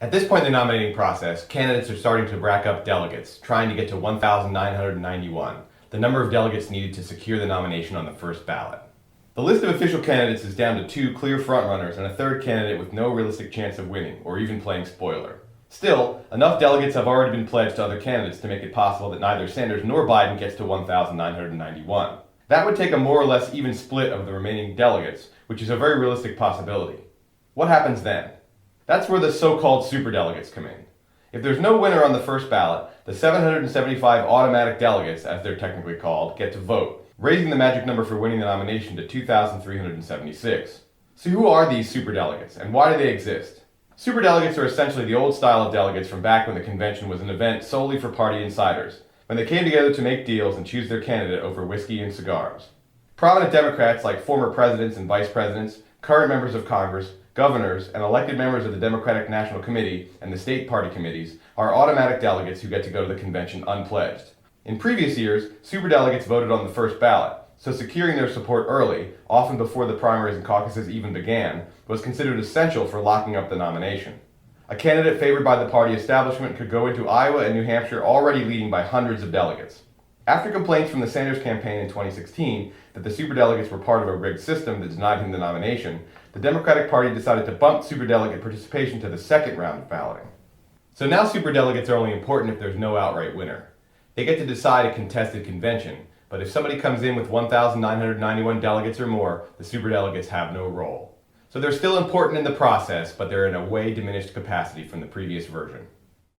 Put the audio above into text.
At this point in the nominating process, candidates are starting to rack up delegates, trying to get to 1,991, the number of delegates needed to secure the nomination on the first ballot. The list of official candidates is down to 2 clear frontrunners and a third candidate with no realistic chance of winning, or even playing spoiler. Still, enough delegates have already been pledged to other candidates to make it possible that neither Sanders nor Biden gets to 1,991. That would take a more or less even split of the remaining delegates, which is a very realistic possibility. What happens then? That's where the so-called superdelegates come in. If there's no winner on the first ballot, the 775 automatic delegates, as they're technically called, get to vote, raising the magic number for winning the nomination to 2,376. So who are these superdelegates, and why do they exist? Superdelegates are essentially the old style of delegates from back when the convention was an event solely for party insiders, when they came together to make deals and choose their candidate over whiskey and cigars. Prominent Democrats like former presidents and vice presidents, current members of Congress, governors, and elected members of the Democratic National Committee and the state party committees are automatic delegates who get to go to the convention unpledged. In previous years, superdelegates voted on the first ballot, so securing their support early, often before the primaries and caucuses even began, was considered essential for locking up the nomination. A candidate favored by the party establishment could go into Iowa and New Hampshire already leading by hundreds of delegates. After complaints from the Sanders campaign in 2016 that the superdelegates were part of a rigged system that denied him the nomination, the Democratic Party decided to bump superdelegate participation to the second round of balloting. So now superdelegates are only important if there's no outright winner. They get to decide a contested convention, but if somebody comes in with 1,991 delegates or more, the superdelegates have no role. So they're still important in the process, but they're in a way diminished capacity from the previous version.